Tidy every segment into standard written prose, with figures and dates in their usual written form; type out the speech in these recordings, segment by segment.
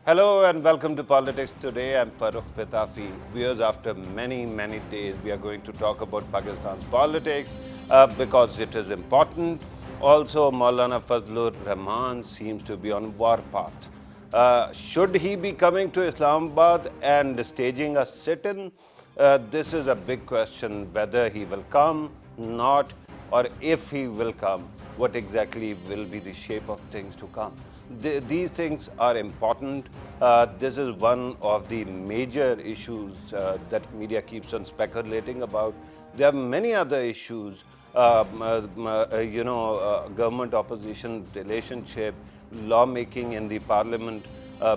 Hello and welcome to Politics Today. I'm Farooq Pitafi. Viewers, after many days, we are going to talk about Pakistan's politics because it is important. Also, Maulana Fazlur Rahman seems to be on war path. Should he be coming to Islamabad and staging a sit-in? This is a big question, whether he will come, not, or if he will come, what exactly will be the shape of things to come. These things are important. This is one of the major issues that media keeps on speculating about. There are many other issues, government-opposition relationship, lawmaking in the parliament,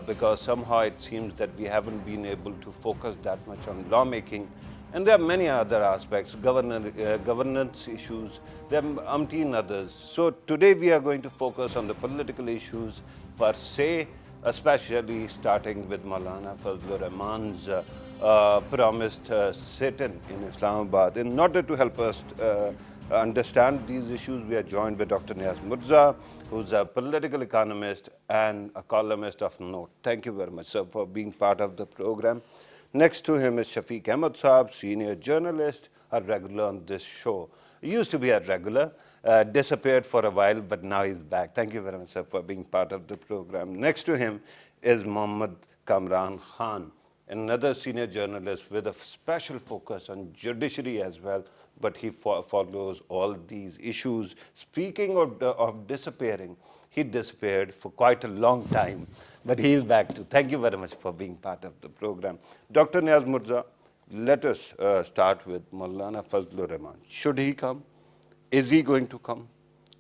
because somehow it seems that we haven't been able to focus that much on lawmaking. And there are many other aspects, governance issues, there are umpteen others. So today we are going to focus on the political issues per se, especially starting with Maulana Fazlur Rahman's promised sit-in in Islamabad. In order to help us understand these issues, we are joined by Dr. Niaz Mirza, who's a political economist and a columnist of note. Thank you very much, sir, for being part of the program. Next to him is Shafiq Ahmed Saab, senior journalist, a regular on this show. He used to be a regular, disappeared for a while, but now he's back. Thank you very much, sir, for being part of the program. Next to him is Mohammad Kamran Khan, another senior journalist with a special focus on judiciary as well, but he follows all these issues. Speaking of disappearing, he disappeared for quite a long time, but he is back too. Thank you very much for being part of the program. Dr. Niaz Mirza, let us start with Maulana Fazlur Rahman. Should he come? Is he going to come?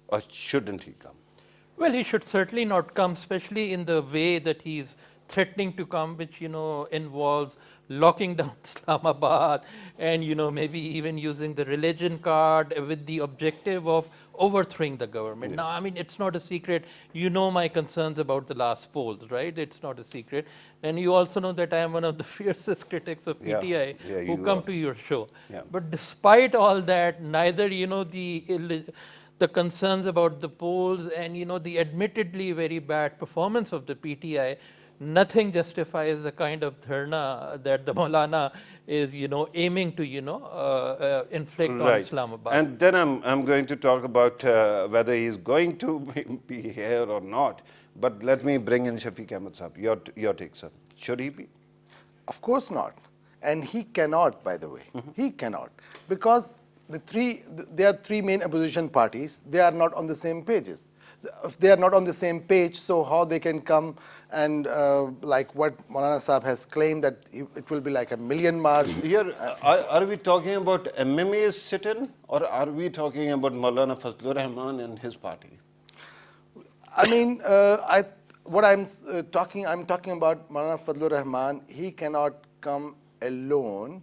Or shouldn't he come? Well, he should certainly not come, especially in the way that he's threatening to come, which, involves locking down Islamabad and, maybe even using the religion card with the objective of overthrowing the government. Now, I mean, it's not a secret. You know my concerns about the last polls, right? It's not a secret. And you also know that I am one of the fiercest critics of PTI who come to your show. Yeah. But despite all that, neither, the concerns about the polls and, the admittedly very bad performance of the PTI, nothing justifies the kind of dharna that the Maulana is, aiming to, inflict on Islamabad. And then I'm going to talk about whether he's going to be here or not. But let me bring in Shafiq Ahmed Saab. Your take, sir. Should he be? Of course not. And he cannot, by the way. He cannot. Because there are three main opposition parties. They are not on the same pages. If they are not on the same page, so how they can come and like what Maulana Saab has claimed that it will be like a million march. Here, are we talking about MMA's sit-in, or are we talking about Maulana Fazlur Rahman and his party? I mean, I'm talking about Maulana Fazlur Rahman. He cannot come alone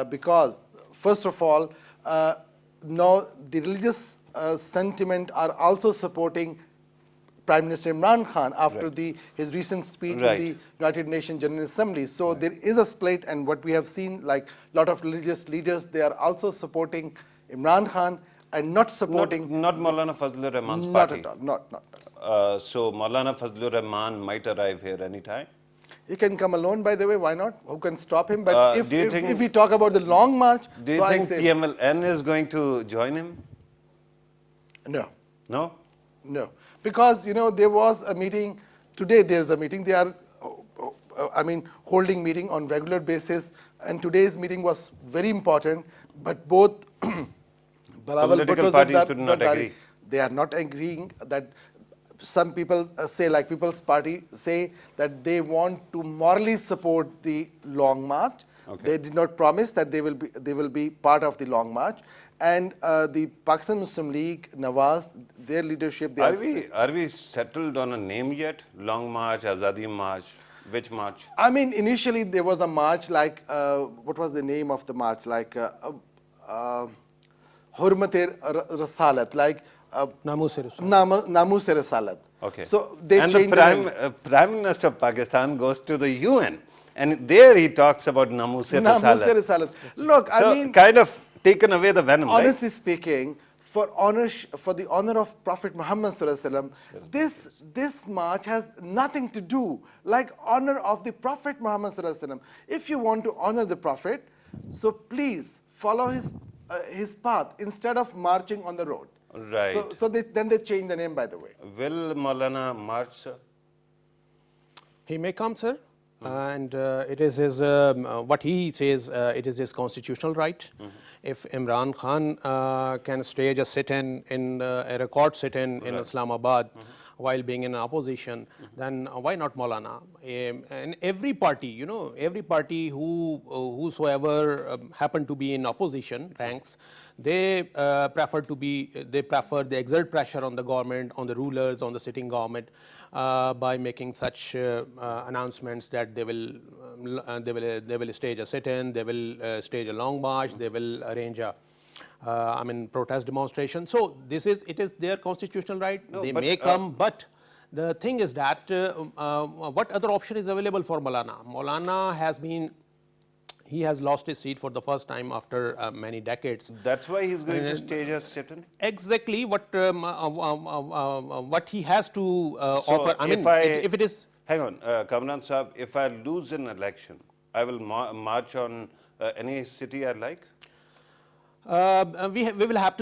because, first of all, now the religious sentiment are also supporting Prime Minister Imran Khan after his recent speech in the United Nations General Assembly. So there is a split, and what we have seen, like a lot of religious leaders, they are also supporting Imran Khan and not supporting... Not Maulana Fazlur Rahman's not party? At all, not at all. So Maulana Fazlur Rahman might arrive here anytime? He can come alone, by the way, why not? Who can stop him? But if we talk about the long march... Do you think PMLN is going to join him? No. No? No. Because, there was a meeting, today there's a meeting, they are, holding meeting on regular basis, and today's meeting was very important, but both political parties could not agree. They are not agreeing that some people say, like People's Party say that they want to morally support the long march. Okay. They did not promise that they will be part of the long march. And the Pakistan Muslim League, Nawaz, their leadership... Are we settled on a name yet? Long March, Azadi March, which march? I mean, initially there was a march like, what was the name of the march? Like Hurmat-e Rasalat, like... Namus-e Rasalat. Okay. So they changed the Prime Minister of Pakistan goes to the UN, and there he talks about Namus-e Rasalat. Look, so, I mean... kind of taken away the venom, honestly speaking, for the honor of Prophet Muhammad Sallallahu Alaihi Wasallam. This march has nothing to do like honor of the Prophet Muhammad Sallallahu Alaihi Wasallam. If you want to honor the Prophet, so please follow his path instead of marching on the road. Right. So then they change the name, by the way. Will Maulana march, sir? He may come, sir, and it is his, what he says, it is his constitutional right. If Imran Khan can stage a sit-in, a record sit-in in Islamabad while being in opposition, then why not Maulana? And every party, every party whosoever happen to be in opposition ranks, they prefer they exert pressure on the government, on the rulers, on the sitting government by making such announcements that they will stage a sit-in, they will stage a long march, they will arrange a protest demonstration. So it is their constitutional right. No, they but, may come, but the thing is that what other option is available for Maulana? Maulana he has lost his seat for the first time after many decades. That's why he's going to stage a sit-in? Exactly what he has to offer. If it is. Hang on, Kamran Saab, if I lose an election, I will march on any city I like? We will have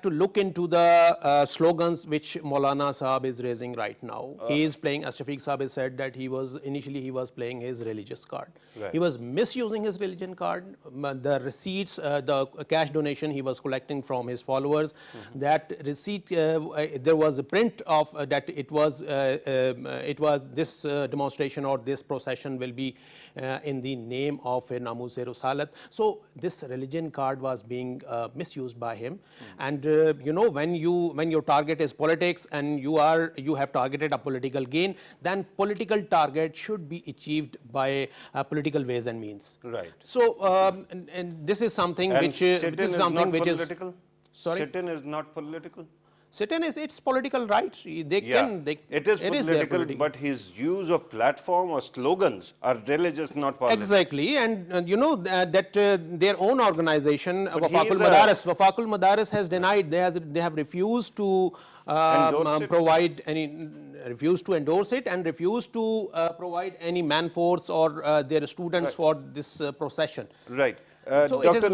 to look into the slogans which Maulana Saab is raising right now. He is playing, as Shafiq Saab has said, that initially he was playing his religious card. Right. He was misusing his religion card. The receipts, the cash donation he was collecting from his followers, that receipt, there was a print of that it was this demonstration or this procession will be in the name of a Namus-e-Risalat. So this religion card was being misused by him, and when your target is politics and you have targeted a political gain, then political target should be achieved by political ways and means. Right. So and this is something And which sit-in is something not which political? is sorry. Sit-in is not political? Sit-in it's political right. It is political, but his use of platform or slogans are religious, not political. Exactly, and that their own organization, But he is Wafaqul Madaris has denied. They have refused to provide refused to endorse it and refused to provide any man force or their students for this procession. Right. So it is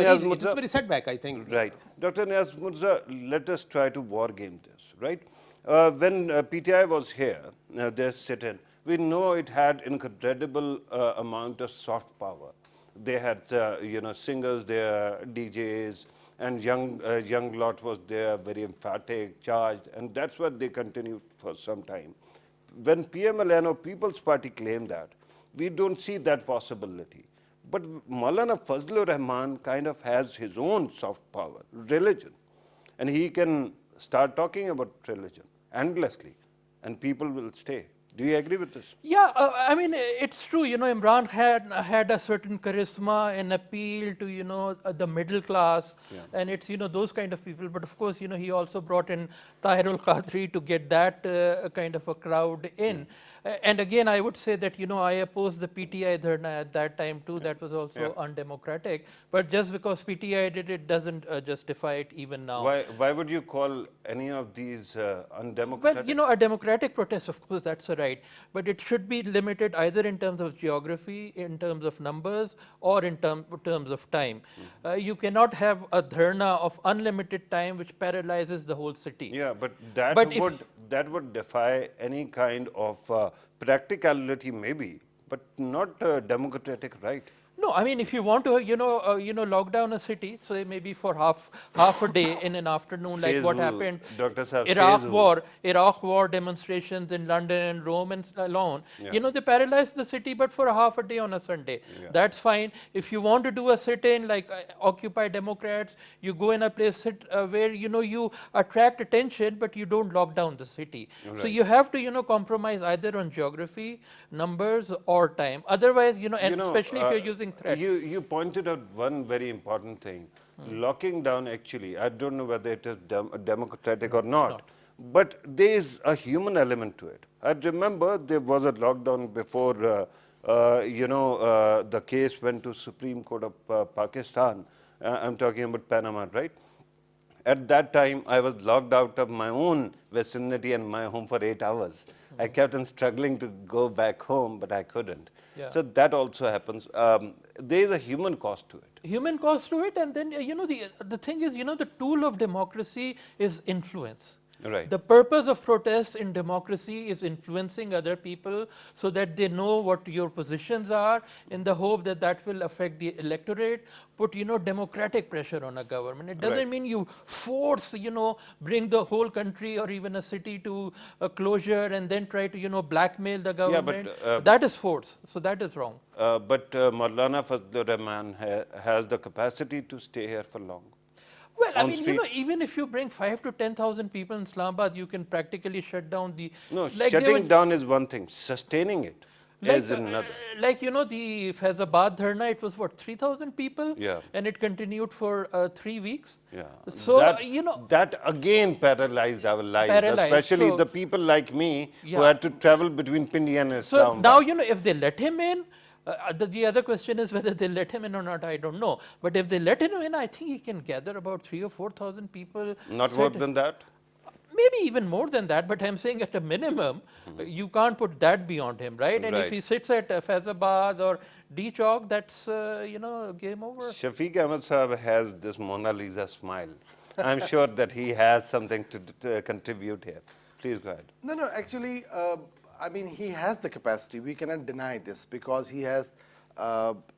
very setback, I think. Right. Dr. Niaz Mirza, let us try to war game this, right? When PTI was here, their sit-in, we know it had incredible amount of soft power. They had, singers there, DJs, and young lot was there, very emphatic, charged, and that's what they continued for some time. When PMLN or People's Party claimed that, we don't see that possibility. But Maulana Fazlur Rahman kind of has his own soft power, religion. And he can start talking about religion endlessly, and people will stay. Do you agree with this? Yeah, it's true. Imran had a certain charisma and appeal to the middle class, and it's those kind of people. But of course, he also brought in Tahir Qadri to get that kind of a crowd in. And again, I would say that I opposed the PTI dharna at that time too. That was also undemocratic. But just because PTI did it doesn't justify it even now. Why would you call any of these undemocratic? Well, a democratic protest, of course, that's right. But it should be limited either in terms of geography, in terms of numbers, or in terms of time. You cannot have a dharna of unlimited time which paralyzes the whole city. Yeah, but that would defy any kind of practicality maybe, but not a democratic right. No, if you want to, lock down a city, so maybe for half a day in an afternoon, like what happened. Dr. Saab, Iraq war demonstrations in London and Rome and alone. They paralyzed the city, but for half a day on a Sunday. Yeah. That's fine. If you want to do a sit-in like Occupy Democrats, you go in a place where you attract attention, but you don't lock down the city. Right. So you have to compromise either on geography, numbers, or time. Otherwise, and especially if you're using threats. You pointed out one very important thing. Locking down, actually, I don't know whether it is democratic or not, but there is a human element to it. I remember there was a lockdown before, the case went to Supreme Court of Pakistan. I'm talking about Panama, right? at that time, I was locked out of my own vicinity and my home for 8 hours. I kept on struggling to go back home, but I couldn't. Yeah. So that also happens. There is a human cost to it. Human cost to it, and then the thing is, the tool of democracy is influence. Right. The purpose of protests in democracy is influencing other people so that they know what your positions are, in the hope that that will affect the electorate, put democratic pressure on a government. It doesn't Right. mean you force, bring the whole country or even a city to a closure and then try to blackmail the Yeah, but, government. That is force, so that is wrong. But Maulana Fazlur Rahman has the capacity to stay here for long. Well, I on mean, street. even if you bring 5 to 10,000 people in Islamabad, you can practically shut down the. No, like they shutting were- down is one thing. Sustaining it is another. Like, the Faizabad Dharna, it was what, 3,000 people? Yeah. And it continued for 3 weeks? Yeah. So, that again paralyzed our lives, Paralyzed, especially so- the people like me who Yeah. had to travel between Pindi and So Islamabad. now, if they let him in, the other question is whether they let him in or not, I don't know. But if they let him in, I think he can gather about 3,000 or 4,000 people. Not sit- more than that. Maybe even more than that, but I'm saying at a minimum, you can't put that beyond him, right? And if Right. he sits at Faizabad or D Chowk, that's, game over. Shafiq Ahmed Saab has this Mona Lisa smile. I'm sure that he has something to contribute here. Please go ahead. No, actually, I mean, he has the capacity. We cannot deny this because he has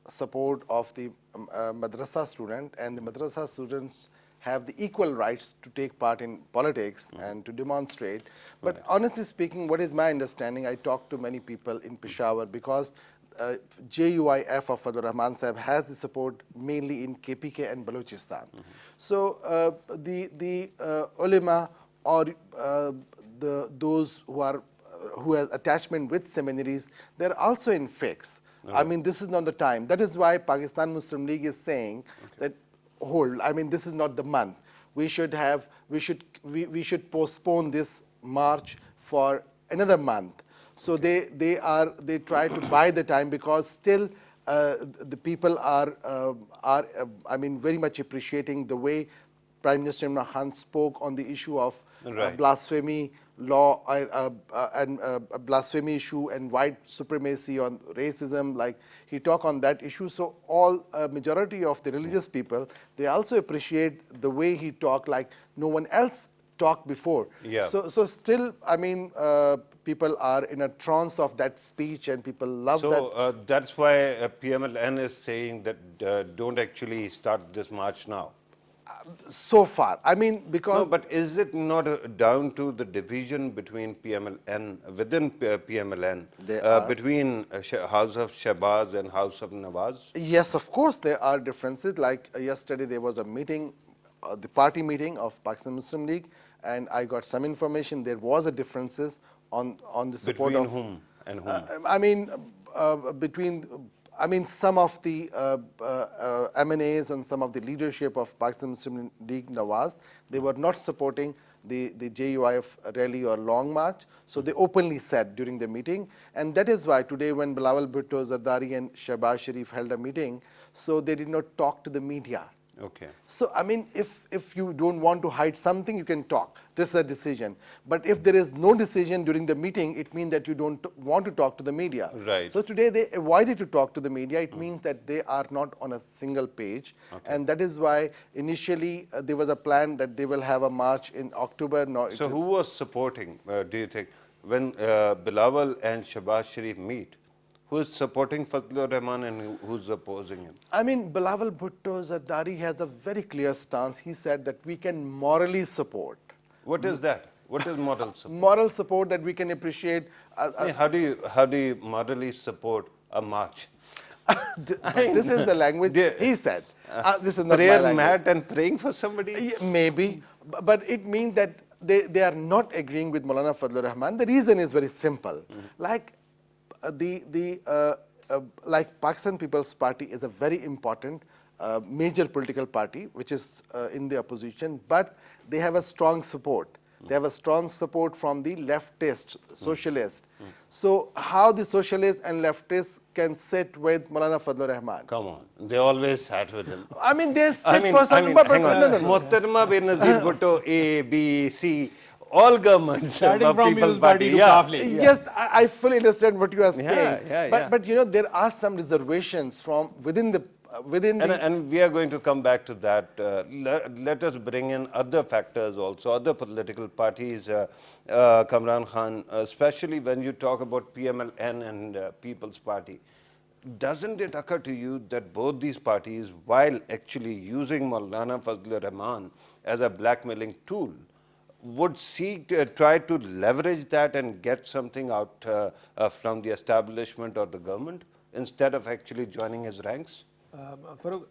support of the madrasa student, and the madrasa students have the equal rights to take part in politics and to demonstrate. But honestly speaking, what is my understanding, I talked to many people in Peshawar because JUIF of Fazlur Rahman Sahib has the support mainly in KPK and Balochistan. So the ulema or those who have attachment with seminaries, they're also in fix. I mean, this is not the time. That is why Pakistan Muslim League is saying that hold. I mean, this is not the month. We should postpone this march for another month. So they try to buy the time because still the people are I mean, very much appreciating the way Prime Minister Imran Khan spoke on the issue of Right. blasphemy law and blasphemy issue and white supremacy on racism. Like he talked on that issue. So all majority of the religious people, they also appreciate the way he talked, like no one else talked before. Yeah. So still, I mean, people are in a trance of that speech, and people love that. So that's why PMLN is saying that don't actually start this march now. So far, I mean, because No, but is it not down to the division between PMLN, within PMLN, They are. between House of Shahbaz and House of Nawaz? yes, of course, there are differences. Like yesterday, there was a meeting, the party meeting of Pakistan Muslim League, and I got some information. There was a differences on the support Between of whom and whom? I mean, between. I mean, some of the MNAs and some of the leadership of Pakistan Muslim League Nawaz, they were not supporting the JUIF rally or long march. So they openly said during the meeting. And that is why today when Bilawal Bhutto, Zardari and Shahbaz Sharif held a meeting, so they did not talk to the media. Okay. So, I mean, if you don't want to hide something, you can talk. This is a decision. But if there is no decision during the meeting, it means that you don't want to talk to the media. Right. So today they avoided to talk to the media. It means that they are not on a single page. And that is why initially there was a plan that they will have a march in October. No, So who was supporting, do you think, when Bilawal and Shahbaz Sharif meet? Who is supporting Fazlur Rahman and who's opposing him? I mean, Bilawal Bhutto Zardari has a very clear stance. He said that we can morally support. What is that? What is moral support? Moral support that we can appreciate. I mean, how do you morally support a march? This is the language he said. This is not my Prayer language. mat and praying for somebody? Yeah, maybe, but it means that they are not agreeing with Maulana Fazlur Rahman. The reason is very simple. Like like Pakistan People's Party is a very important major political party which is in the opposition, but they have a strong support. They have a strong support from the leftist, socialist. So how the socialists and leftists can sit with Maulana Fazlur Rahman? Come on, they always sat with him. I mean, they sit I mean, for some purpose. hang on. No, no, no. Mohtarama Benazir Bhutto, A, B, C, all governments Starting of from People's People's Party to yeah. Kafle. Yes, I fully understand what you are saying. yeah, but, yeah. but you know, there are some reservations from within the And we are going to come back to that. Let us bring in other factors also, other political parties, Kamran Khan, especially when you talk about PMLN and People's Party. Doesn't it occur to you that both these parties, while actually using Maulana Fazlur Rahman as a blackmailing tool, would try to leverage that and get something out from the establishment or the government instead of actually joining his ranks? Farooq,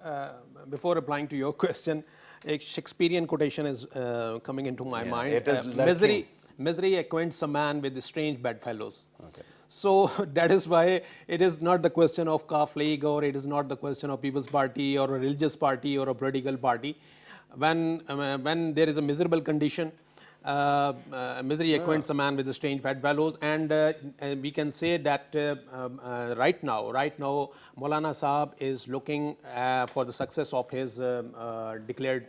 before replying to your question, a Shakespearean quotation is coming into my mind. it is lurking. Misery acquaints a man with strange bedfellows. Okay. So that is why it is not the question of Kaf League, or it is not the question of People's Party or a religious party or a political party. When there is a miserable condition, misery acquaints a man with the strange bedfellows, and we can say that right now Maulana Saab is looking for the success of his declared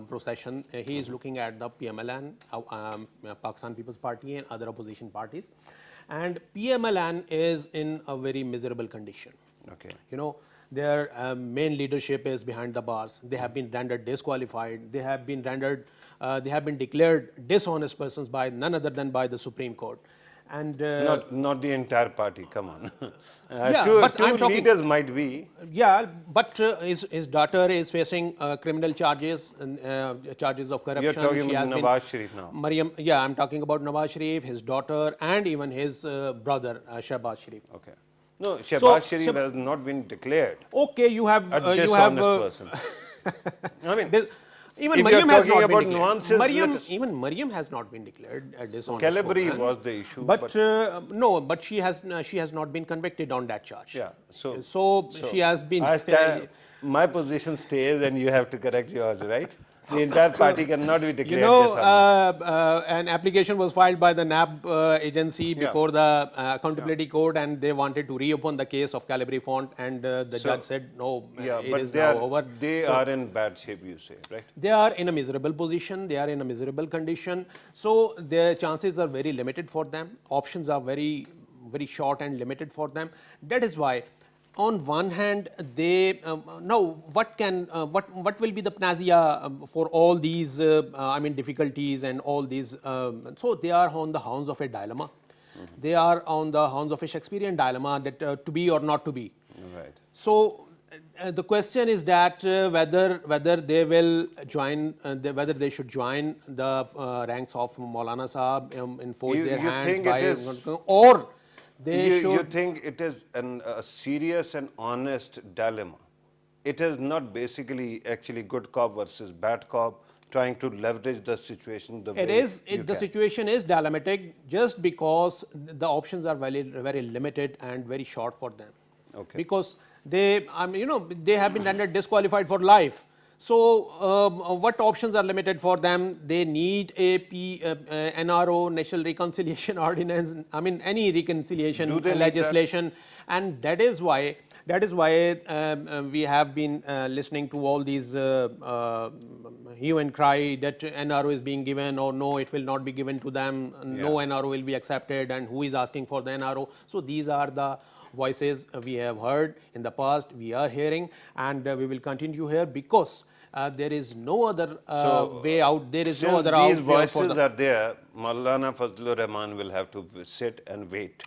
procession. He is looking at the PMLN, Pakistan People's Party, and other opposition parties, and PMLN is in a very miserable condition. Okay. You know, their main leadership is behind the bars. They have been rendered disqualified. They have been declared dishonest persons by none other than by the Supreme Court. And Not the entire party, come on. Yeah, two but I'm talking- leaders might be. yeah, but his daughter is facing criminal charges, charges of corruption. You're talking She about has been- Nawaz Sharif now. Mariam, yeah, I'm talking about Nawaz Sharif, his daughter, and even his brother Shehbaz Sharif. Okay. No, Shehbaz Sharif Sheb- has not been declared Okay, you have a you have dishonest person. I mean, even if Mariam you're has talking not been about declared. nuances, Mariam, let us- even Mariam has not been declared a dishonest Calabri woman. was the issue. But no, but she has not been convicted on that charge. yeah, So she has been. my position stays and you have to correct yours, right? The entire party cannot be declared You know, dishonest. an application was filed by the NAB agency before the accountability court, and they wanted to reopen the case of Calabri Font, and the judge said no, Yeah, it but is now over. they are in bad shape, you say, right? They are in a miserable position, they are in a miserable condition, so their chances are very limited for them. Options are very, very short and limited for them. That is why, on one hand, they now what will be the panacea for all these difficulties and all these. So they are on the hounds of a dilemma. They are on the hounds of a Shakespearean dilemma that to be or not to be. Right. So the question is that whether they will join, whether they should join the ranks of Maulana Saab and force You- their you hands think by, it is- or they You should. think it is a serious and honest dilemma? It is not basically actually good cop versus bad cop trying to leverage the situation the It way is. you The can. situation is dilemmatic just because the options are very, very limited and very short for them. Okay. Because they, they have been rendered disqualified for life. So, what options are limited for them? They need a NRO, National Reconciliation Ordinance. I mean, any reconciliation Do they need legislation, and that is why we have been listening to all these hue and cry that NRO is being given, or no, it will not be given to them. No NRO will be accepted, and who is asking for the NRO? So these are the voices we have heard in the past, we are hearing, and we will continue to hear, because there is no other way out. There is no Since other these out way out for voices the. are there, Maulana Fazlur Rahman will have to sit and wait.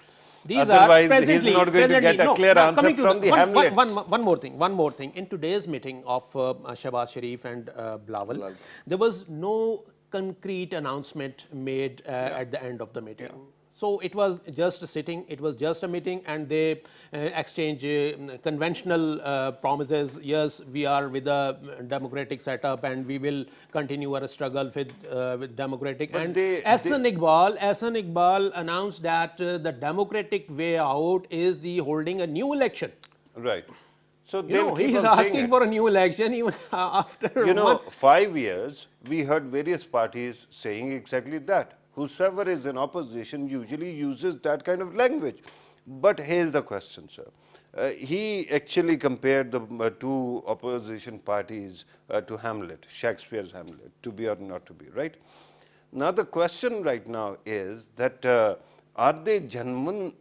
These Otherwise, are he's presently, not going to get a clear now answer coming to from the Hamlets. one more thing. In today's meeting of Shehbaz Sharif and Bilawal, there was no concrete announcement made at the end of the meeting. So it was just a sitting, it was just a meeting, and they exchange conventional promises. Yes, we are with a democratic setup, and we will continue our struggle with democratic. But and they- Ahsan Iqbal announced that the democratic way out is the holding a new election. Right. So You they'll know, keep he's on saying asking it. for a new election even after You know, one. 5 years, we heard various parties saying exactly that. Whosoever is in opposition usually uses that kind of language. But here's the question, sir. He actually compared the two opposition parties to Hamlet, Shakespeare's Hamlet, to be or not to be, right? Now, the question right now is that are they genuinely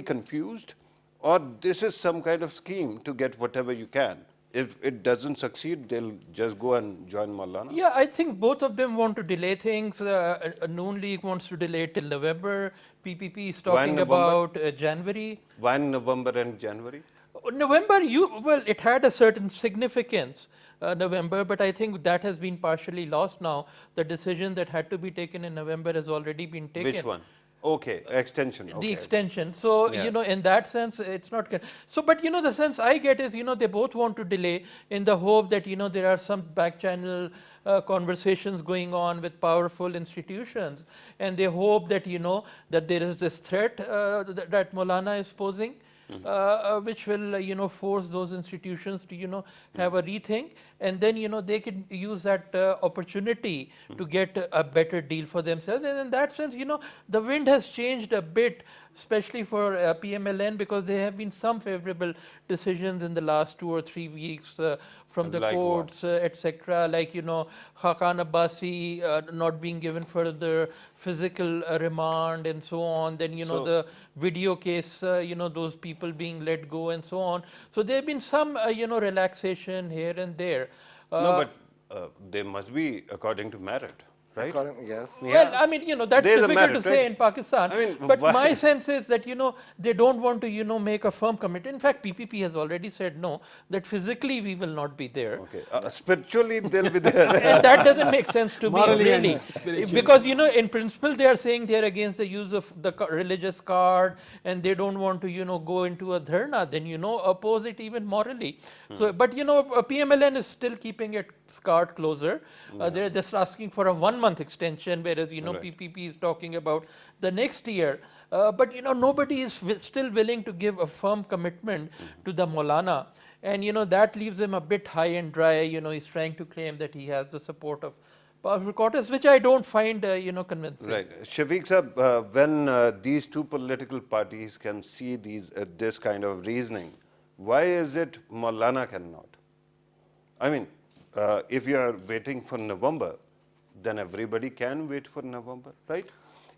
confused, or this is some kind of scheme to get whatever you can? If it doesn't succeed, they'll just go and join Maulana. Yeah, I think both of them want to delay things. Noon League wants to delay till November. PPP is Why talking November? about January. Why November and January? November, well, it had a certain significance, November, but I think that has been partially lost now. The decision that had to be taken in November has already been taken. Which one? Okay, extension. The Okay. extension. So, Yeah. in that sense, it's not. So, but, the sense I get is, they both want to delay in the hope that, there are some back channel conversations going on with powerful institutions. And they hope that, that there is this threat that Maulana is posing. Which will, force those institutions to, have a rethink, and then, they can use that opportunity to get a better deal for themselves. And in that sense, the wind has changed a bit, especially for PMLN, because there have been some favorable decisions in the last 2 or 3 weeks from the Like what? courts, etc. Like, Hakan Abbasi not being given further physical remand and so on. Then, So- the video case, those people being let go and so on. So there have been some, relaxation here and there. No, but they must be according to merit, right? According, yes. Well, I mean, that's There's a difficult merit, to say right? in Pakistan. I mean, but why- my sense is that, they don't want to, make a firm commitment. In fact, PPP has already said no, that physically we will not be there. Okay. Spiritually, they'll be there. And that doesn't make sense to me, Morally and really. spiritually. Because, in principle, they are saying they're against the use of the religious card and they don't want to, go into a dharna, then, oppose it even morally. So, but, PMLN is still keeping its card closer. They're just asking for a 1-month extension, whereas, Right. PPP is talking about the next year. But, nobody is still willing to give a firm commitment to the Maulana. And, that leaves him a bit high and dry. He's trying to claim that he has the support of powerful quarters, which I don't find, convincing. Right. Shafiq Sahab, when these two political parties can see this kind of reasoning, why is it Maulana cannot? I mean, if you are waiting for November, then everybody can wait for November, right?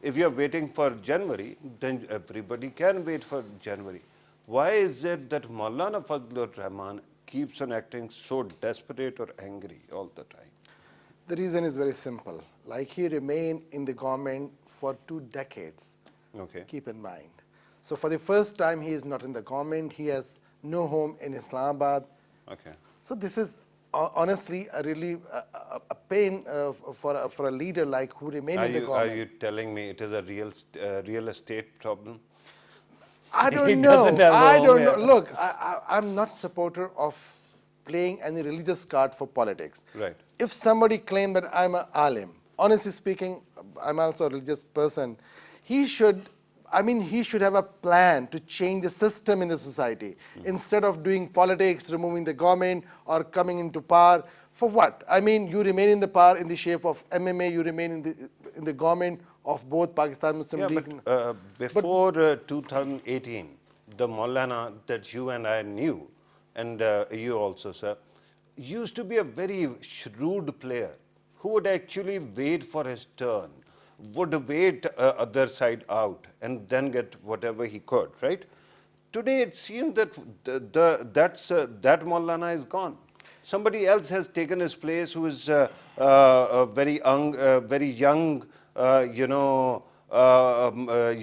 If you are waiting for January, then everybody can wait for January. Why is it that Maulana Fazlur Rahman keeps on acting so desperate or angry all the time? The reason is very simple. Like he remained in the government for 2 decades. Okay. Keep in mind. So for the first time, he is not in the government. He has no home in Islamabad. Okay. So this is honestly a really a pain for a leader like who remained in the Are government. you telling me it is a real estate problem? I He don't know. doesn't have a I home don't know. here. Look, I'm not supporter of playing any religious card for politics. Right. If somebody claimed that I'm an alim, honestly speaking, I'm also a religious person, he should have a plan to change the system in the society. Instead of doing politics, removing the government or coming into power. For what? I mean, you remain in the power in the shape of MMA, you remain in the government of both Pakistan Muslim Yeah, League. but before 2018, the Maulana that you and I knew, and you also, sir, used to be a very shrewd player who would actually wait for his turn, would wait other side out, and then get whatever he could, right? Today it seems that that Maulana is gone. Somebody else has taken his place who is a very young,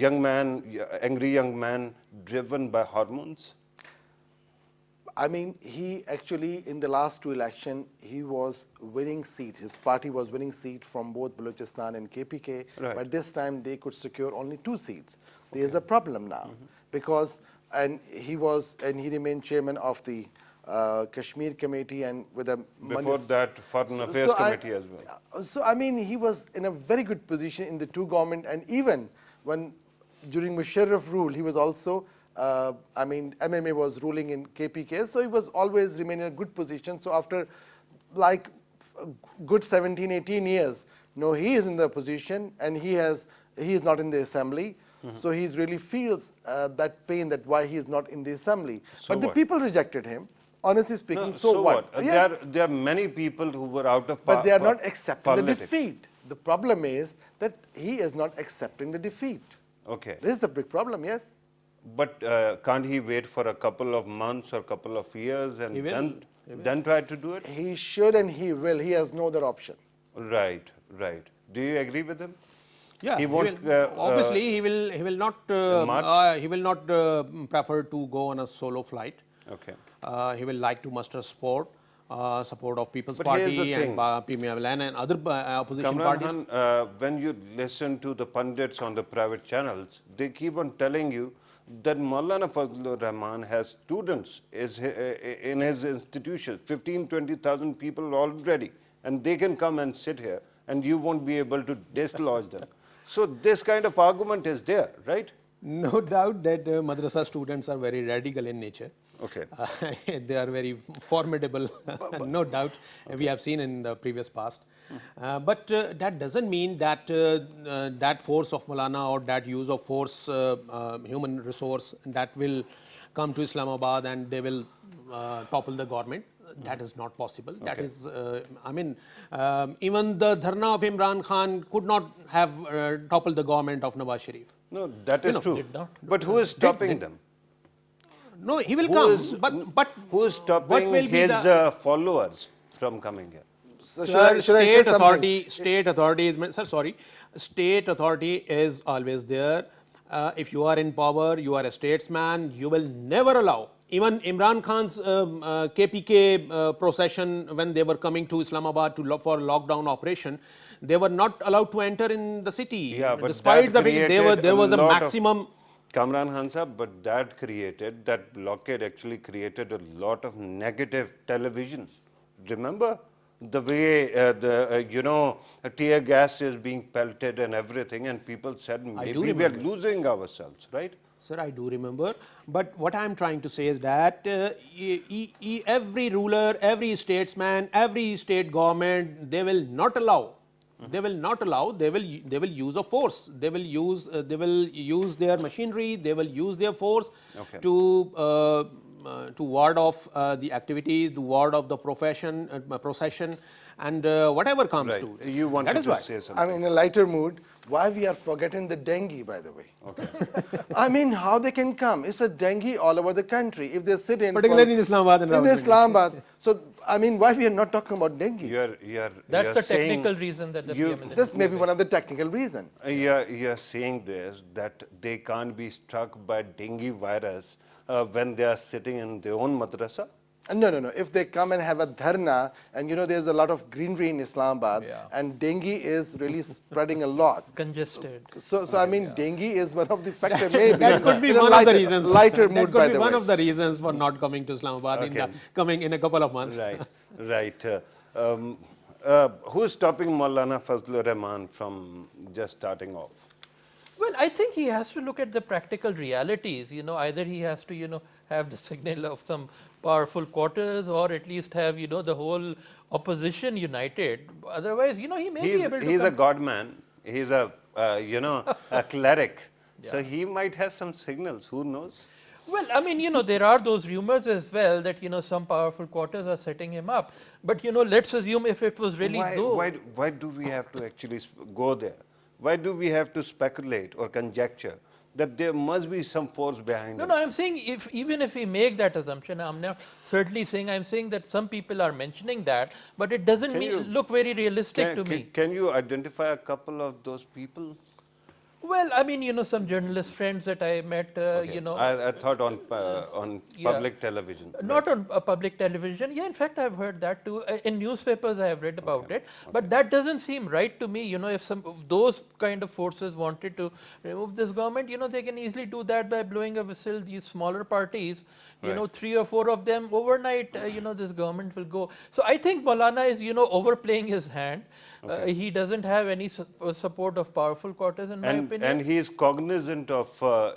young man, angry young man, driven by hormones. I mean, he actually, in the last 2 elections, he was winning seats. His party was winning seats from both Balochistan and KPK. Right. But this time, they could secure only 2 seats. There's a problem now. Because, he remained chairman of the Kashmir Committee and with a... Before that, Foreign Affairs Committee as well. So, I mean, he was in a very good position in the 2 government. And even when, during Musharraf rule, he was also I mean, MMA was ruling in KPK, so he was always remaining in a good position. So after like good 17, 18 years, no, he is in the position and he is not in the assembly. So he really feels that pain that why he is not in the assembly. So but the what? people rejected him. Honestly speaking, No, so what? Yes. There are many people who were out of But they are not accepting the politics. defeat. The problem is that he is not accepting the defeat. Okay. This is the big problem, yes. But can't he wait for a couple of months or couple of years and He will. then try to do it? He should and he will. He has no other option. Right, right. Do you agree with him? Yeah, He he won't, will, obviously he will not march? he will not prefer to go on a solo flight. Okay. He will like to muster support of People's But here's Party the and thing. PMLN and other opposition Kamran parties. Khan, when you listen to the pundits on the private channels, they keep on telling you that Maulana Fazlur Rahman has students in his institutions, 15, 20,000 people already, and they can come and sit here and you won't be able to dislodge them. So this kind of argument is there, right? No doubt that madrasa students are very radical in nature. Okay. They are very formidable, no doubt. We have seen in the previous past. But that doesn't mean that that force of Maulana or that use of force, human resource, that will come to Islamabad and they will topple the government. That is not possible. That is, I mean, even the dharna of Imran Khan could not have toppled the government of Nawaz Sharif. No, that is true. did not. But who is stopping them? No, he will Who come. is- But Who is what stopping will be his the followers from coming here? So Sir, should I say state something? authority, sir, sorry, state authority is always there. If you are in power, you are a statesman, you will never allow. Even Imran Khan's KPK procession, when they were coming to Islamabad for lockdown operation, they were not allowed to enter in the city. Yeah, but despite that the fact created there was a lot of- maximum. Kamran Khan sahab, but that blockade actually created a lot of negative television. Remember the way tear gas is being pelted and everything, and people said maybe do we are remember. losing ourselves, right? Sir, I do remember. But what I am trying to say is that every ruler, every statesman, every state government, they will not allow. They will not allow. They will use a force. They will use their machinery. They will use their force Okay. to ward off the activities, to ward off the procession, and whatever comes Right. to. You wanted That is to why. say something. I'm in a lighter mood. Why we are forgetting the dengue, by the way? Okay. I mean, how they can come? It's a dengue all over the country. If they sit in, Particularly in Islamabad and in Rawalpindi. Islamabad. So, I mean, why we are not talking about dengue? That's you're a technical reason that the you- PM is This may be one of the technical reasons. You're saying this, that they can't be struck by dengue virus when they are sitting in their own madrasa? No. If they come and have a dharna, and there's a lot of greenery in Islamabad, Yeah. and dengue is really spreading a lot. congested. So I mean, dengue is one of the factors. Maybe That could be in a one of the lighter- reasons. Lighter That mood, could by be the one way. of the reasons for not coming to Islamabad Okay. coming in a couple of months. Right, right. Who's stopping Maulana Fazlur Rahman from just starting off? Well, I think he has to look at the practical realities. Either he has to, have the signal of some powerful quarters, or at least have, the whole opposition united. Otherwise, he may be able to. He's a come- God man. He's a cleric. So he might have some signals. Who knows? Well, I mean, there are those rumors as well that, some powerful quarters are setting him up. But, let's assume if it was really Why do we have to actually go there? Why do we have to speculate or conjecture that there must be some force behind No, it? no, I'm saying even if we make that assumption, I'm not certainly saying, I'm saying that some people are mentioning that, but it doesn't look very realistic to me. Can you identify a couple of those people? Well, I mean, some journalist friends that I met, I thought on Yeah. public television. not on public television. Yeah, in fact, I've heard that too. In newspapers, I have read about it. But that doesn't seem right to me. If some of those kind of forces wanted to remove this government, they can easily do that by blowing a whistle. These smaller parties, Right. 3 or 4 of them overnight, this government will go. So I think Maulana is, overplaying his hand. He doesn't have any support of powerful quarters, in my opinion. And he is cognizant of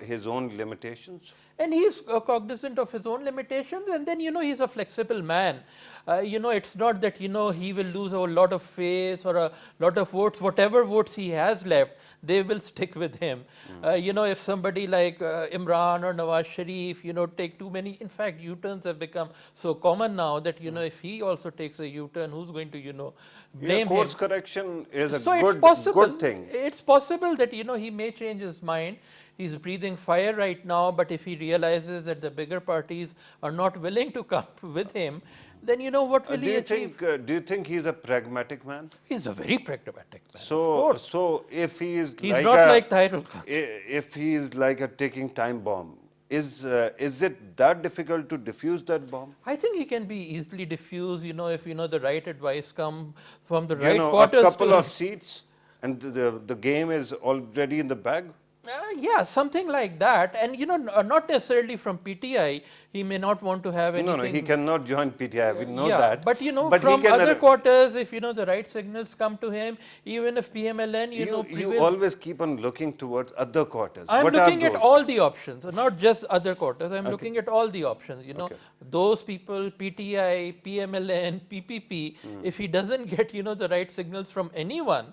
his own limitations. and he's cognizant of his own limitations, and then he's a flexible man. It's not that he will lose a lot of face or a lot of votes. Whatever votes he has left, they will stick with him. If somebody like Imran or Nawaz Sharif take too many, in fact U-turns have become so common now that if he also takes a U-turn, who's going to blame him? Course correction is a So good thing. It's possible that he may change his mind. He's breathing fire right now, but if he realizes that the bigger parties are not willing to come with him, then what will he achieve? Do you think he's a pragmatic man? He's a very pragmatic man. So, of course. so if he is He's like not like Tahirul Khan. if he is like a ticking time bomb, is it that difficult to defuse that bomb? I think he can be easily diffused, if the right advice come from the You right know, a quarters. couple of seats, and the game is already in the bag. Yeah, something like that, and not necessarily from PTI. He may not want to have anything. No, he cannot join PTI. We know yeah, that. but he from can other quarters, if the right signals come to him, even if PMLN, you always keep on looking towards other quarters. I'm What looking are at those? all the options, not just other quarters. I'm looking at all the options. Okay. Those people, PTI, PMLN, PPP. If he doesn't get the right signals from anyone,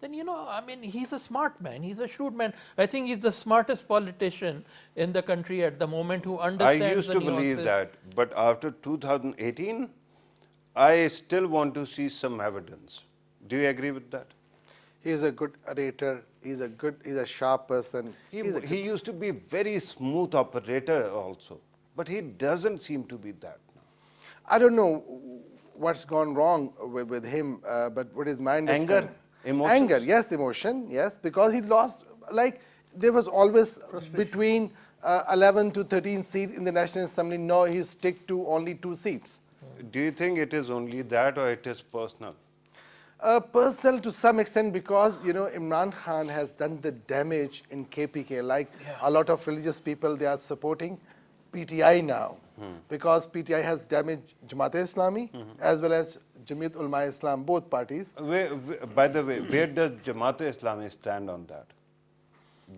then he's a smart man. He's a shrewd man. I think he's the smartest politician in the country at the moment who I understands. used the to believe nuances. that, but after 2018, I still want to see some evidence. Do you agree with that? He's a good orator. He's a sharp person. He used to be very smooth operator also, but he doesn't seem to be that now. I don't know what's gone wrong with him, but what is my understanding? Emotions? Anger, yes, emotion, yes, because he lost, there was always between 11 to 13 seats in the National Assembly. Now he stick to only 2 seats. Do you think it is only that or it is personal? Personal to some extent, because Imran Khan has done the damage in KPK. A lot of religious people, they are supporting PTI now, because PTI has damaged Jamaat-e-Islami as well as Jamiat Ulama-e-Islam, both parties. By the way, where does Jamaat-e-Islami stand on that?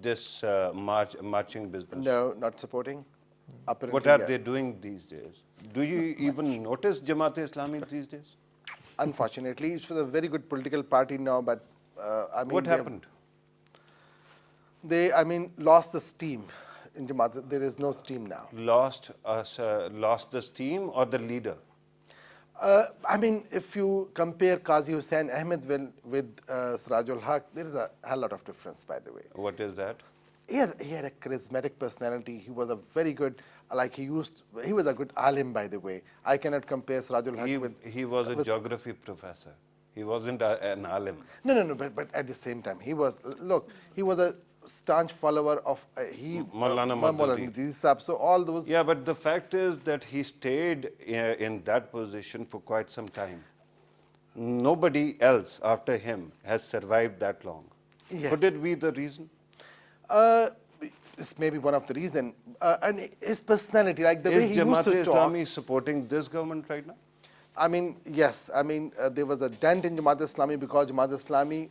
This marching business? No, not supporting. Apparently, What are yeah. they doing these days? Do you even notice Jamaat-e-Islami these days? Unfortunately, it's a very good political party now, but What happened? They lost the steam in Jamaat. There is no steam now. Lost the steam or the leader? If you compare Qazi Hussain Ahmed with Sirajul Haq, there is a hell lot of difference, by the way. What is that? He had a charismatic personality. He was a very good, he was a good alim, by the way. I cannot compare Sirajul Haq with... He was a geography professor. He wasn't an alim. No, but at the same time, he was a staunch follower of Maulana Maududi. Sahab. So all those... Yeah, but the fact is that he stayed in that position for quite some time. Nobody else after him has survived that long. Yes. Could it be the reason? This may be one of the reasons. And his personality, the way Is he used to talk... Jamaat-e-Islami supporting this government right now? Yes. There was a dent in Jamaat-e-Islami because Jamaat-e-Islami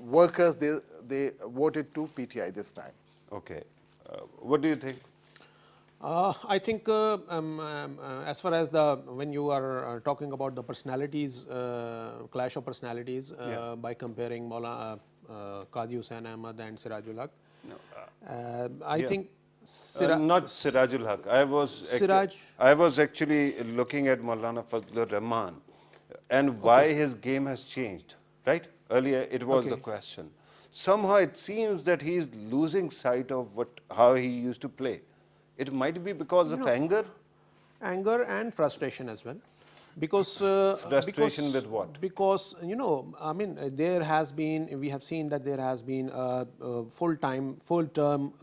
workers, they voted to PTI this time. Okay. What do you think? I think as far as when you are talking about the personalities, clash of personalities, by comparing Qazi Hussain Ahmad and Sirajul Haq, I think not Sirajul Haq. I was actually looking at Maulana Fazlur Rahman and why his game has changed, right? Earlier it was the question. Somehow it seems that he is losing sight of how he used to play. It might be because of anger? Anger and frustration as well. Because Frustration with what? Because we have seen that there has been a full-term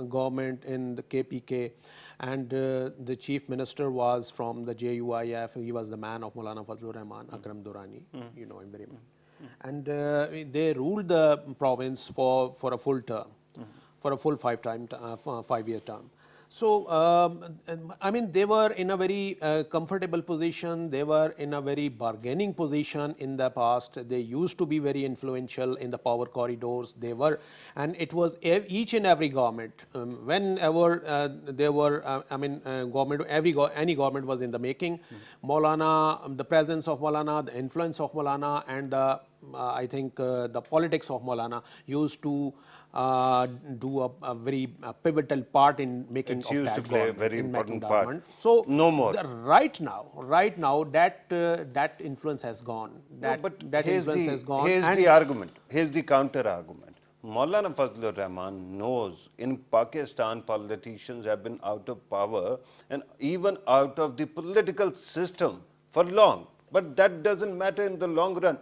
government in the KPK, and the chief minister was from the JUIF. He was the man of Maulana Fazlur Rahman, Akram Durrani. You know him very well. And they ruled the province for a full term, for a full 5-year term. So, I mean, they were in a very comfortable position. They were in a very bargaining position in the past. They used to be very influential in the power corridors. They were, and it was each and every government. Whenever there were, government, any government was in the making. Maulana, the presence of Maulana, the influence of Maulana, and the I think the politics of Maulana used to do a very pivotal part in making It of used that to play a government, very in making important that part. government. So No more. right now that influence has gone. That influence has gone. Here's and the argument. Here's the counter argument. Maulana Fazlur Rahman knows in Pakistan politicians have been out of power and even out of the political system for long. But that doesn't matter in the long run.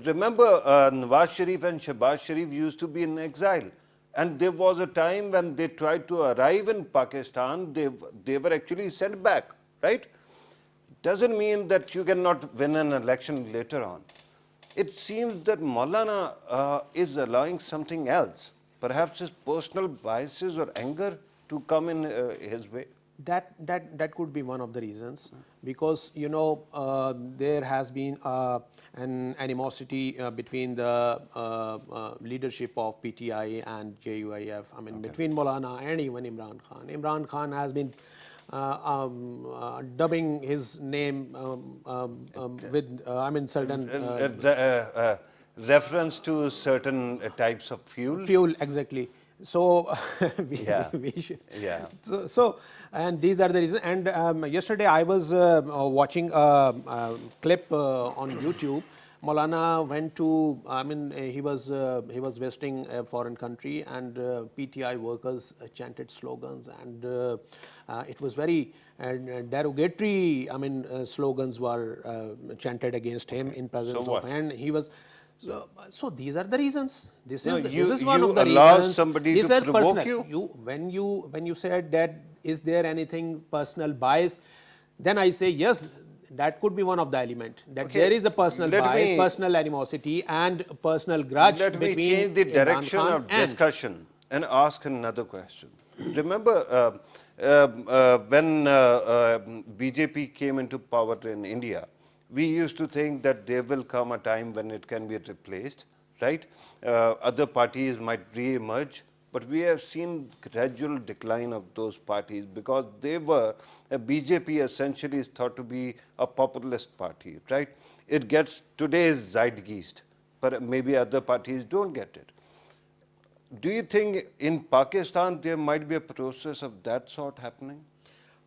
Remember, Nawaz Sharif and Shehbaz Sharif used to be in exile. And there was a time when they tried to arrive in Pakistan, they were actually sent back, right? Doesn't mean that you cannot win an election later on. It seems that Maulana is allowing something else, perhaps his personal biases or anger to come in his way. That could be one of the reasons, because there has been an animosity between the leadership of PTI and JUIF. I mean, between Maulana and even Imran Khan. Imran Khan has been dubbing his name with certain Reference to certain types of fuel. fuel, exactly. So Yeah. we should. Yeah. So and these are the reasons. And yesterday I was watching a clip on YouTube. Maulana went to, he was visiting a foreign country, and PTI workers chanted slogans, and it was very derogatory. Slogans were chanted against him in presence So what? of, and he was. So these are the reasons. This No, is one you of the allow reasons. somebody These to are provoke personal. you? When you said that, is there anything personal bias? Then I say yes. That could be one of the element. That Okay, there is a personal let bias, me- personal animosity, and personal grudge Let me between change the Imran direction Khan of and- discussion and ask another question. Remember when BJP came into power in India, we used to think that there will come a time when it can be replaced, right? Other parties might re-emerge, but we have seen gradual decline of those parties because they were, BJP essentially is thought to be a populist party, right? It gets today's zeitgeist, but maybe other parties don't get it. Do you think in Pakistan there might be a process of that sort happening?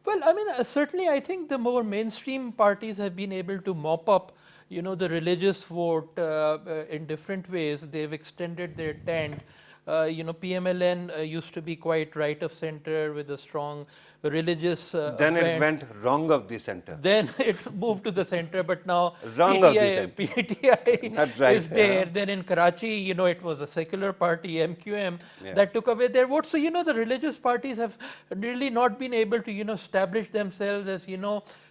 Well, certainly I think the more mainstream parties have been able to mop up, the religious vote in different ways. They've extended their tent. PMLN used to be quite right of center with a strong religious Then it bent. went wrong of the center. Then it moved to the center, but now Wrong of the center. PTI Not right, is there. yeah. Then in Karachi, it was a secular party, MQM, Yeah. that took away their votes. So, the religious parties have really not been able to, establish themselves as,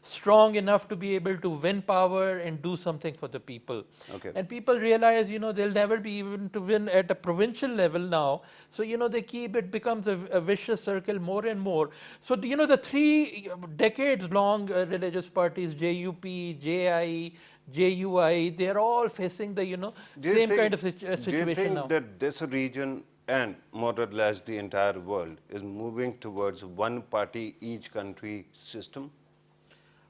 strong enough to be able to win power and do something for the people. Okay. And people realize, they'll never be even to win at a provincial level now. So, they keep, it becomes a vicious circle more and more. So, the 3 decades long religious parties, JUP, JI, JUI, they're all facing the, Do you same think- kind of Do you situation think now. that this region and more or less the entire world is moving towards one party, each country system?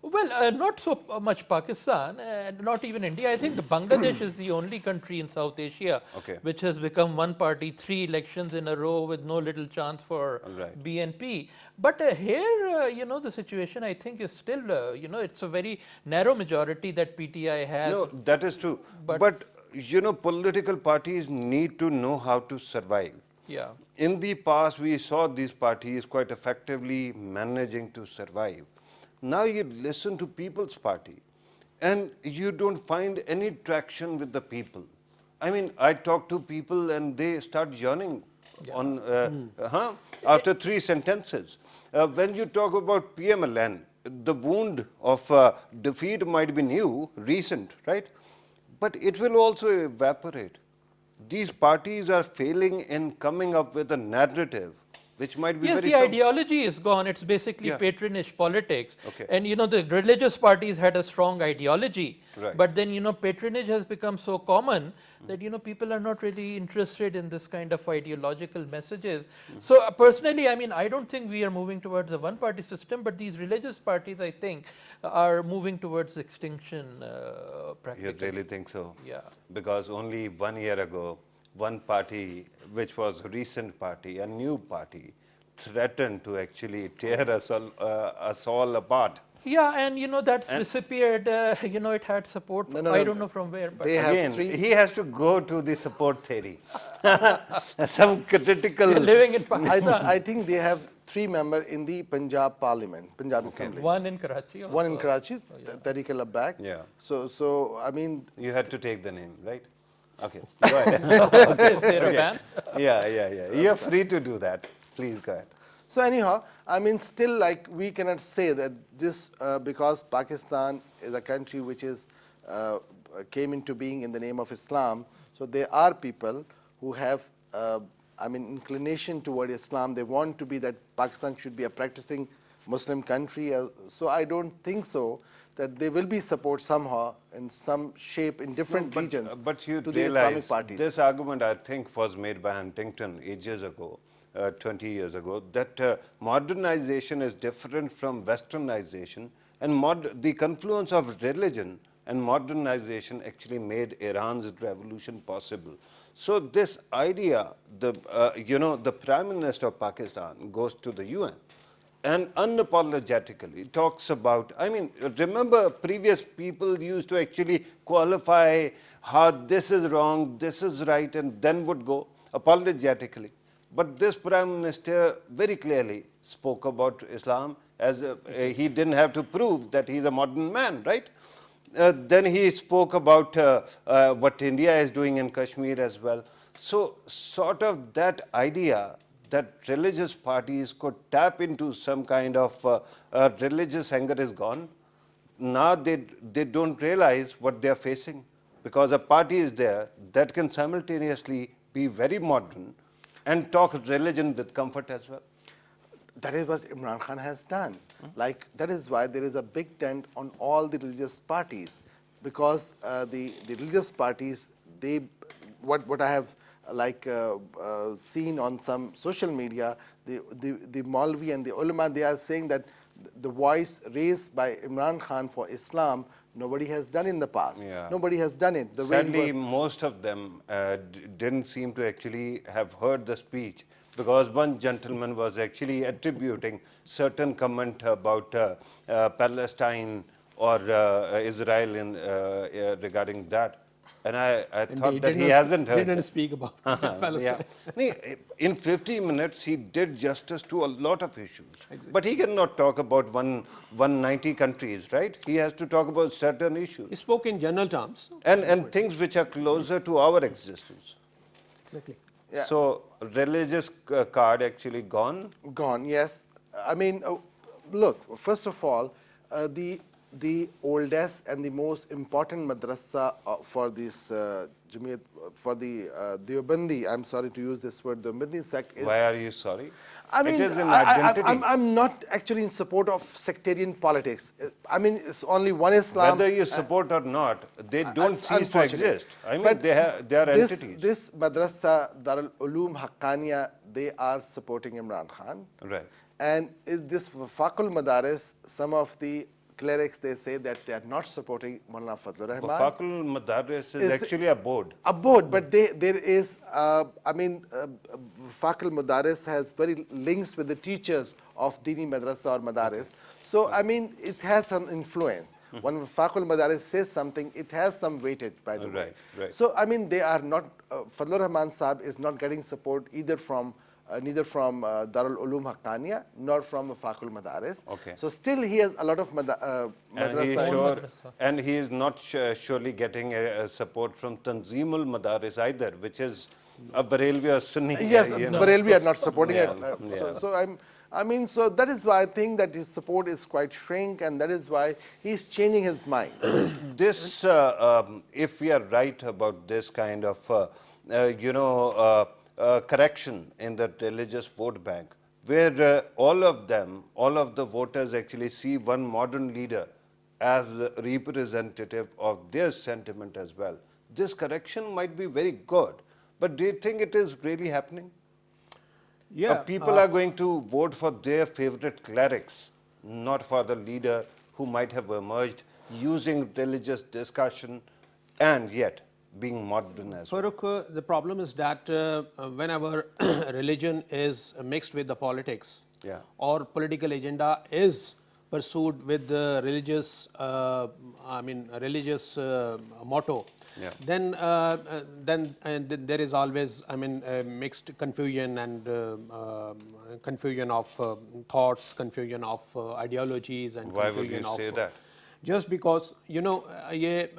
Well, not so much Pakistan, and not even India. I think Bangladesh is the only country in South Asia Okay. which has become one party, 3 elections in a row with no little chance for Right. BNP. But here, the situation I think is still, it's a very narrow majority that PTI has. No, that is true. But political parties need to know how to survive. Yeah. In the past, we saw these parties quite effectively managing to survive. Now you listen to People's Party and you don't find any traction with the people. I talk to people and they start yawning on after 3 sentences. When you talk about PMLN, the wound of defeat might be new, recent, right? But it will also evaporate. These parties are failing in coming up with a narrative which might be Yes, very the strong. ideology is gone. It's basically Yeah. patronage politics. Okay. And the religious parties had a strong ideology. Right. But then, patronage has become so common that, people are not really interested in this kind of ideological messages. So personally, I mean, I don't think we are moving towards a one-party system, but these religious parties, I think, are moving towards extinction You practically. really think so? Yeah. Because only 1 year ago, one party, which was a recent party, a new party, threatened to actually tear us all apart. Yeah, and that's disappeared. It had support. No, no, I no. don't know from where, but They have Again, three. he has to go to the support theory. Some critical. living in I, Pakistan. I think they have 3 members in the Punjab Parliament, Punjab Assembly. One in Karachi. One in also. Karachi, Tariq al-Abbaq. Yeah. So I mean, You had to take the name, right? Okay, go ahead. Okay, they're a ban. Yeah. You're free to do that. Please go ahead. so anyhow, I mean, still like we cannot say that this because Pakistan is a country which is came into being in the name of Islam. So there are people who have, I mean, inclination toward Islam. They want to be that Pakistan should be a practicing Muslim country. So I don't think so that there will be support somehow in some shape in different regions But you to the Islamic realize parties. this argument, I think, was made by Huntington ages ago, 20 years ago, that modernization is different from westernization, and the confluence of religion and modernization actually made Iran's revolution possible. So this idea, the Prime Minister of Pakistan goes to the UN and unapologetically talks about, I mean, remember previous people used to actually qualify how this is wrong, this is right, and then would go apologetically. But this Prime Minister very clearly spoke about Islam as he didn't have to prove that he's a modern man, right? Then he spoke about what India is doing in Kashmir as well. So sort of that idea that religious parties could tap into some kind of religious anger is gone. Now they don't realize what they are facing, because a party is there that can simultaneously be very modern and talk religion with comfort as well. That is what Imran Khan has done. Like, that is why there is a big dent on all the religious parties, because the religious parties, what I have seen on some social media, the Maulvi and the ulama, they are saying that the voice raised by Imran Khan for Islam, nobody has done in the past. Yeah. Nobody has done it. The way he Sadly, was- most of them didn't seem to actually have heard the speech, because one gentleman was actually attributing certain comment about Palestine or Israel regarding that. And I And thought that did he not- hasn't heard. Didn't that. speak about Yeah. Palestine. Nee, in 50 minutes, he did justice to a lot of issues. But he cannot talk about 190 countries, right? He has to talk about certain issues. He spoke in general terms. And things which are closer to our existence. Exactly. Yeah. So, religious card actually gone. Gone, yes. I mean, look, first of all, the oldest and the most important madrasa for this Jamiat, for the Deobandi, I'm sorry to use this word, Deobandi sect is. Why are you sorry? I mean, it is an identity. I'm not actually in support of sectarian politics. I mean, it's only one Islam. Whether you support or not, they don't cease to Unfortunate. exist. I mean, But they are this, entities. This madrasa, Darul Uloom Haqqaniya, they are supporting Imran Khan. Right. And is this Wafaqul Madaris, some of the clerics, they say that they are not supporting Maulana Fadlur Rahman. Wafaqul Madaris is Is actually a board. A board, but there is, Wafaqul Madaris has very links with the teachers of Dini Madrasa or Madaris. So, I mean, it has some influence. When Wafaqul Madaris says something, it has some weightage, by the way. Right. So, I mean, they are not, Fadlur Rahman Saab is not getting support either from neither from Darul Uloom Haqqaniya nor from Wafaqul Madaris. Okay. So still he has a lot of And he is not surely getting support from Tanzeemul Madaris either, which is a Barelvi or Sunni. Yes, you know. Barelvi are not supporting Yeah, it. yeah. So that is why I think that his support is quite shrink, and that is why he's changing his mind. This, if we are right about this kind of, correction in the religious vote bank, where all of them, all of the voters actually see one modern leader as the representative of their sentiment as well. This correction might be very good, but do you think it is really happening? Yeah. People are going to vote for their favorite clerics, not for the leader who might have emerged using religious discussion and yet being modern as well. Farooq, the problem is that whenever religion is mixed with the politics, Yeah. or political agenda is pursued with the religious, religious motto, Yeah. then there is always, mixed confusion and confusion of thoughts, confusion of ideologies, and Why would confusion you of. say that? Just because you know the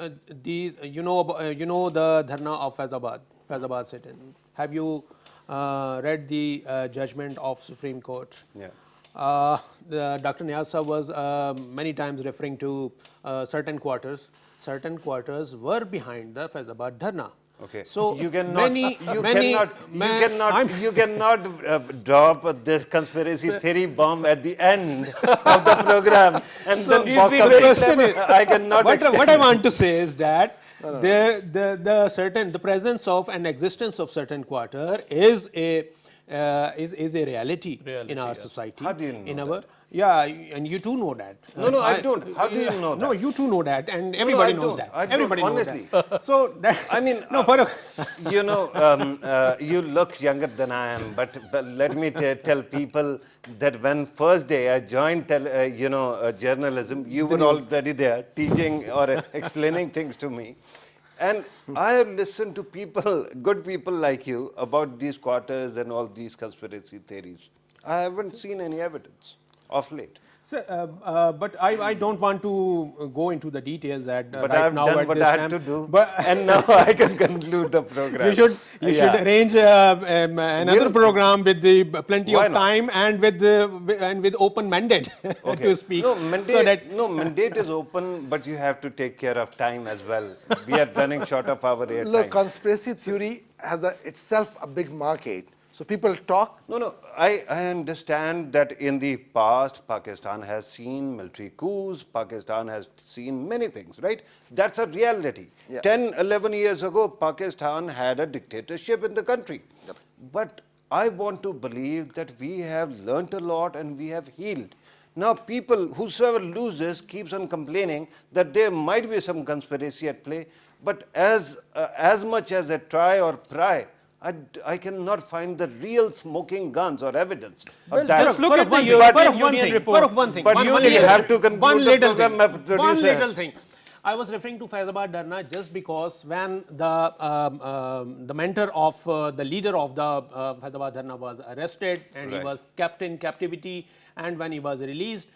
Dharna of Faizabad sit-in. Have you read the judgment of Supreme Court? Yeah. Dr. Niaz Sahab was many times referring to certain quarters. Certain quarters were behind the Faizabad Dharna. Okay. So you cannot, I'm- you cannot drop this conspiracy theory bomb at the end of the program and then walk being away. very I cannot. What I want to say is that the presence of and existence of certain quarter is a reality in our society. How do you know in that? our Yeah, and you too know that. No, I don't. How do you know No, that? you too know that, and everybody I knows don't. that. I don't, Everybody knows honestly. that. So that I mean, no, Farooq. you know, you look younger than I am, but let me tell people that when first day I joined, journalism, you were already there teaching or explaining things to me. And I have listened to people, good people like you, about these quarters and all these conspiracy theories. I haven't seen any evidence of late. So, but I don't want to go into the details at But right I've now done at what this I had time. to do, But and now I can conclude the program. you should Yeah. arrange another We'll- program with the plenty Why of not? time and with open mandate to speak. No, mandate, so that mandate is open, but you have to take care of time as well. We are running short of our air Look, time. conspiracy theory has itself a big market. So people talk. No, I understand that in the past, Pakistan has seen military coups, Pakistan has seen many things, right? That's a reality. Yeah. 10, 11 years ago, Pakistan had a dictatorship in the country. Yep. But I want to believe that we have learnt a lot and we have healed. Now people, whosoever loses, keeps on complaining that there might be some conspiracy at play, but as much as I try or pry, I cannot find the real smoking guns or evidence Well, of that. just look Farooq, at the one thing, European Farooq, one Union thing, report. Farooq, one thing. But one you little have thing. to conclude One the little program, thing. my One producer. little thing. I was referring to Faizabad Dharna just because when the mentor of the leader of the Faizabad Dharna was arrested and he Right. was kept in captivity, and when he was released,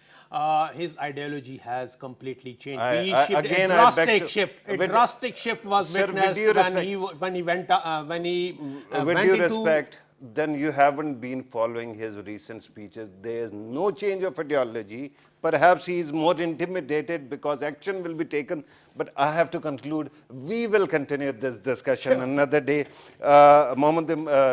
his ideology has completely changed. He shifted, again, a I beg drastic to- shift. A with- drastic shift was Sir, with witnessed due when he went With went due into respect, then you haven't been following his recent speeches. There is no change of ideology. Perhaps he is more intimidated because action will be taken. But I have to conclude, we will continue this discussion another day. Mohammad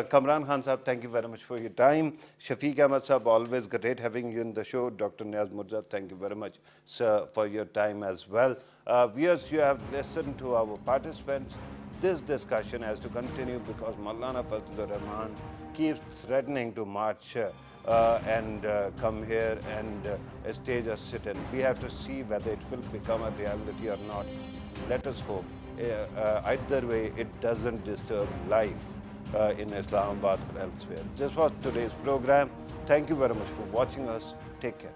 Kamran Khan Sahab, thank you very much for your time. Shafiq Ahmad Sahab, always great having you in the show. Dr. Niaz Murza, thank you very much, sir, for your time as well. Viewers, you have listened to our participants. This discussion has to continue because Maulana Fazlur Rahman keeps threatening to march and come here and stage a sit-in. We have to see whether it will become a reality or not. Let us hope. Either way, it doesn't disturb life in Islamabad or elsewhere. This was today's program. Thank you very much for watching us. Take care.